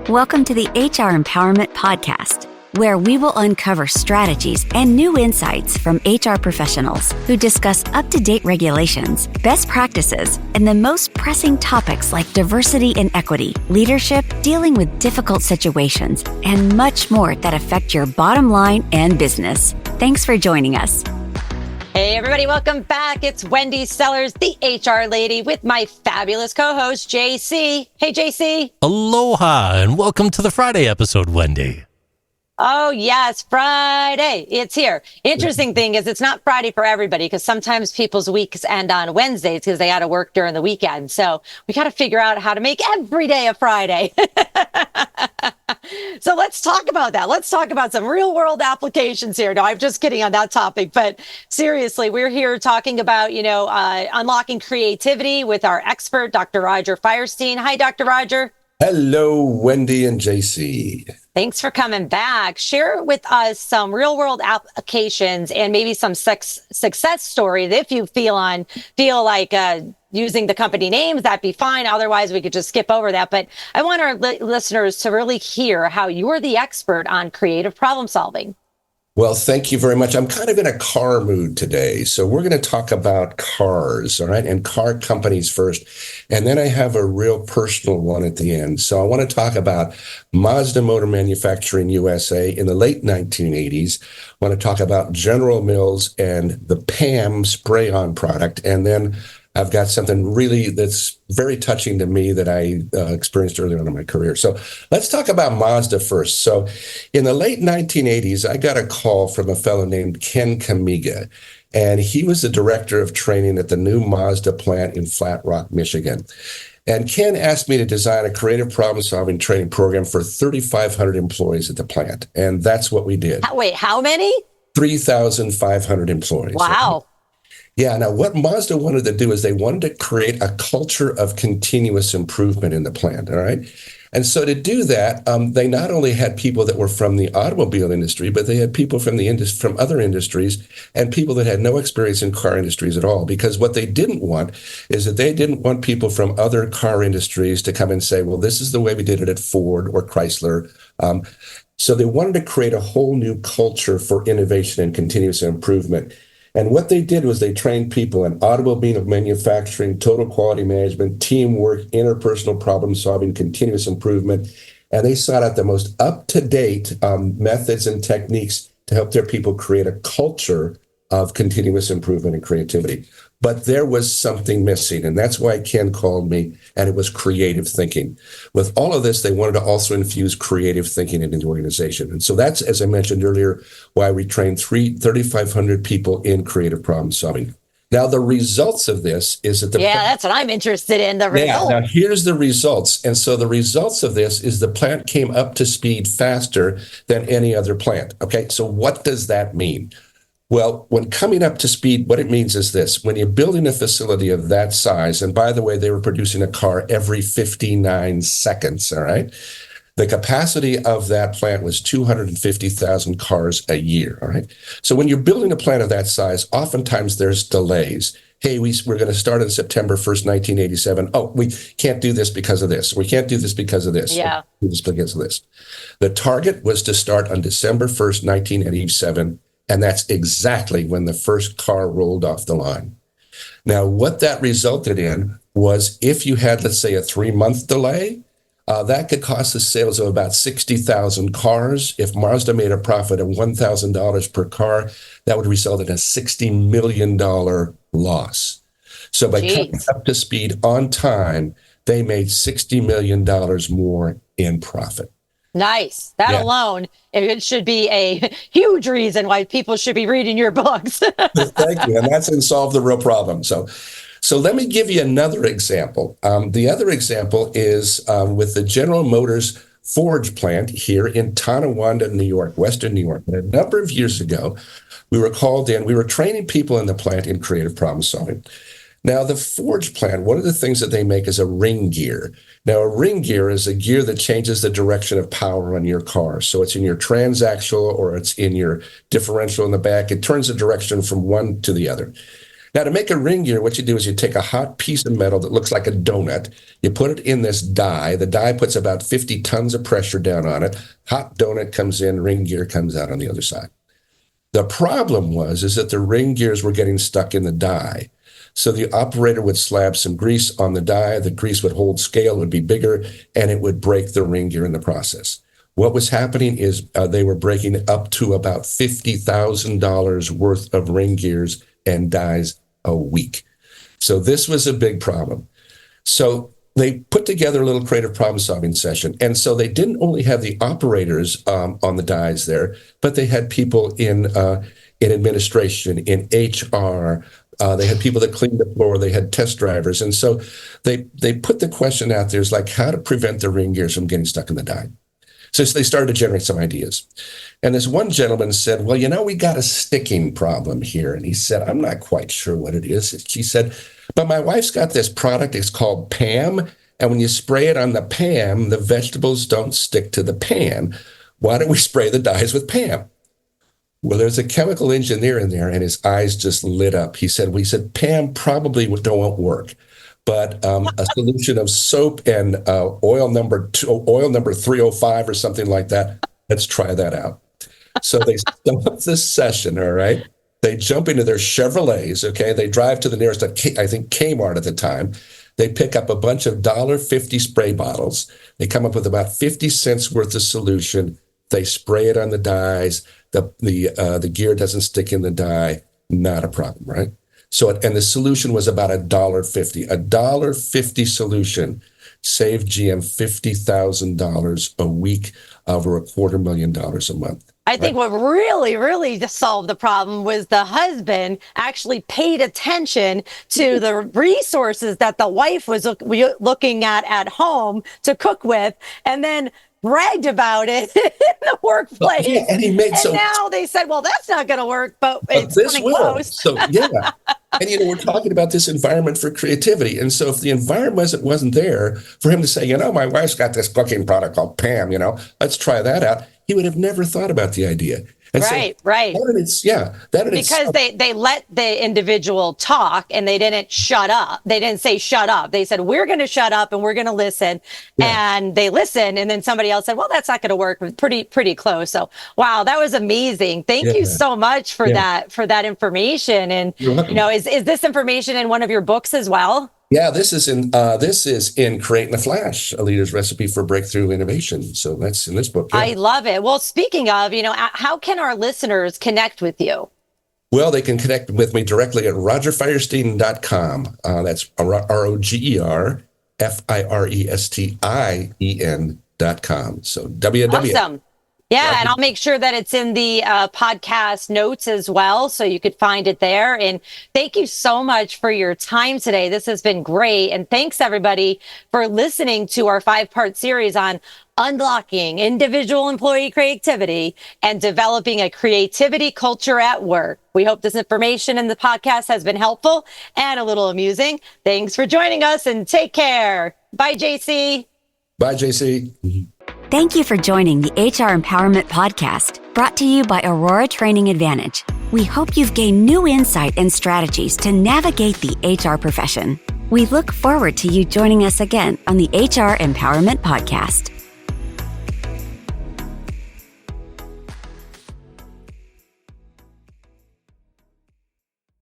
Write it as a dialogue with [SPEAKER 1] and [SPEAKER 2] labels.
[SPEAKER 1] Welcome to the HR Empowerment Podcast, where we will uncover strategies and new insights from HR professionals who discuss up-to-date regulations, best practices, and the most pressing topics like diversity and equity, leadership, dealing with difficult situations, and much more that affect your bottom line and business. Thanks for joining us.
[SPEAKER 2] Hey everybody, welcome back. It's Wendy Sellers, the HR lady, with my fabulous co-host, JC. Hey JC.
[SPEAKER 3] Aloha, and welcome to the Friday episode, Wendy.
[SPEAKER 2] Oh yes, Friday. It's here. Interesting thing is it's not Friday for everybody because sometimes people's weeks end on Wednesdays because they got to work during the weekend. So we got to figure out how to make every day a Friday. So let's talk about that. Let's talk about some real world applications here. No, I'm just kidding on that topic. But seriously, we're here talking about, unlocking creativity with our expert, Dr. Roger Firestone. Hi, Dr. Roger.
[SPEAKER 4] Hello, Wendy and JC.
[SPEAKER 2] Thanks for coming back. Share with us some real world applications and maybe some success stories. If you feel like using the company names, that'd be fine. Otherwise, we could just skip over that. But I want our listeners to really hear how you're the expert on creative problem solving.
[SPEAKER 4] Well, thank you very much. I'm kind of in a car mood today. So we're going to talk about cars, all right, and car companies first. And then I have a real personal one at the end. So I want to talk about Mazda Motor Manufacturing USA in the late 1980s. I want to talk about General Mills and the PAM spray-on product. And then I've got something really that's very touching to me that I experienced early on in my career. So let's talk about Mazda first. So in the late 1980s, I got a call from a fellow named Ken Kamiga, and he was the director of training at the new Mazda plant in Flat Rock, Michigan. And Ken asked me to design a creative problem-solving training program for 3,500 employees at the plant. And that's what we did.
[SPEAKER 2] Wait, how many?
[SPEAKER 4] 3,500 employees.
[SPEAKER 2] Wow.
[SPEAKER 4] Yeah. Now, what Mazda wanted to do is they wanted to create a culture of continuous improvement in the plant. All right. And so to do that, they not only had people that were from the automobile industry, but they had people from from other industries and people that had no experience in car industries at all. Because what they didn't want is that they didn't want people from other car industries to come and say, well, this is the way we did it at Ford or Chrysler. So they wanted to create a whole new culture for innovation and continuous improvement. And what they did was they trained people in automobile manufacturing, total quality management, teamwork, interpersonal problem solving, continuous improvement. And they sought out the most up-to-date methods and techniques to help their people create a culture of continuous improvement and creativity. But there was something missing, and that's why Ken called me, and it was creative thinking. With all of this, they wanted to also infuse creative thinking into the organization. And so that's, as I mentioned earlier, why we trained 3,500 people in creative problem solving. Now, the results of this is that
[SPEAKER 2] that's what I'm interested in, the results.
[SPEAKER 4] Now, here's the results. And so the results of this is the plant came up to speed faster than any other plant. Okay, so what does that mean? Well, when coming up to speed, what it means is this. When you're building a facility of that size, and by the way, they were producing a car every 59 seconds, all right? The capacity of that plant was 250,000 cars a year, all right? So when you're building a plant of that size, oftentimes there's delays. Hey, we're going to start on September 1st, 1987. Oh, we can't do this because of this. We can't do this because of this.
[SPEAKER 2] Yeah.
[SPEAKER 4] Do this because of this. The target was to start on December 1st, 1987. And that's exactly when the first car rolled off the line. Now, what that resulted in was if you had, let's say, a 3-month delay, that could cost the sales of about 60,000 cars. If Mazda made a profit of $1,000 per car, that would result in a $60 million loss. So by coming up to speed on time, they made $60 million more in profit.
[SPEAKER 2] Nice. That alone, it should be a huge reason why people should be reading your books.
[SPEAKER 4] Thank you. And that's in Solve the Real Problem. So let me give you another example. The other example is with the General Motors Forge plant here in Tonawanda, New York, Western New York. And a number of years ago, we were called in. We were training people in the plant in creative problem solving. Now, the Forge plant, one of the things that they make is a ring gear. Now, a ring gear is a gear that changes the direction of power on your car. So it's in your transaxle or it's in your differential in the back. It turns the direction from one to the other. Now, to make a ring gear, what you do is you take a hot piece of metal that looks like a donut. You put it in this die. The die puts about 50 tons of pressure down on it. Hot donut comes in, ring gear comes out on the other side. The problem is that the ring gears were getting stuck in the die. So the operator would slab some grease on the die. The grease would hold scale, would be bigger, and it would break the ring gear in the process. What was happening is they were breaking up to about $50,000 worth of ring gears and dies a week. So this was a big problem. So they put together a little creative problem-solving session. And so they didn't only have the operators on the dies there, but they had people in administration, in HR. They had people that cleaned the floor. They had test drivers. And so they put the question out there is like how to prevent the ring gears from getting stuck in the die. So they started to generate some ideas. And this one gentleman said, well, we got a sticking problem here. And he said, I'm not quite sure what it is. She said, but my wife's got this product. It's called PAM. And when you spray it on the PAM, the vegetables don't stick to the pan. Why don't we spray the dies with PAM? Well, there's a chemical engineer in there, and his eyes just lit up. He said, PAM probably won't work. But a solution of soap and oil number 305 or something like that. Let's try that out. So they stop this session, all right? They jump into their Chevrolets, okay? They drive to the nearest, I think, Kmart at the time. They pick up a bunch of $1.50 spray bottles. They come up with about 50 cents worth of solution. They spray it on the dies. The gear doesn't stick in the die. Not a problem, right? So, and the solution was about $1.50. $1.50 solution saved GM $50,000 a week, over $250,000 a month.
[SPEAKER 2] I think what really, really solved the problem was the husband actually paid attention to the resources that the wife was looking at home to cook with, and then bragged about it in the workplace.
[SPEAKER 4] Yeah, and
[SPEAKER 2] now they said, well, that's not going to work, but it's coming close.
[SPEAKER 4] So, yeah. And, we're talking about this environment for creativity. And so if the environment wasn't there for him to say, my wife's got this cooking product called PAM, let's try that out, he would have never thought about the idea. And
[SPEAKER 2] right.
[SPEAKER 4] Because
[SPEAKER 2] they let the individual talk and they didn't shut up. They didn't say shut up. They said, we're going to shut up and we're going to listen. Yeah. And they listened. And then somebody else said, well, that's not going to work. Pretty close. So, wow, that was amazing. Thank you so much for that information. And, is this information in one of your books as well?
[SPEAKER 4] Yeah, this is in Create in a Flash, a leader's recipe for breakthrough innovation. So that's in this book. Yeah.
[SPEAKER 2] I love it. Well, speaking of, how can our listeners connect with you?
[SPEAKER 4] Well, they can connect with me directly at rogerfirestein.com. That's RogerFirestein.com. So www.
[SPEAKER 2] Awesome. Yeah, and I'll make sure that it's in the podcast notes as well, so you could find it there. And thank you so much for your time today. This has been great. And thanks, everybody, for listening to our 5-part series on unlocking individual employee creativity and developing a creativity culture at work. We hope this information in the podcast has been helpful and a little amusing. Thanks for joining us, and take care. Bye, JC.
[SPEAKER 4] Bye, JC.
[SPEAKER 1] Thank you for joining the HR Empowerment Podcast, brought to you by Aurora Training Advantage. We hope you've gained new insight and strategies to navigate the HR profession. We look forward to you joining us again on the HR Empowerment Podcast.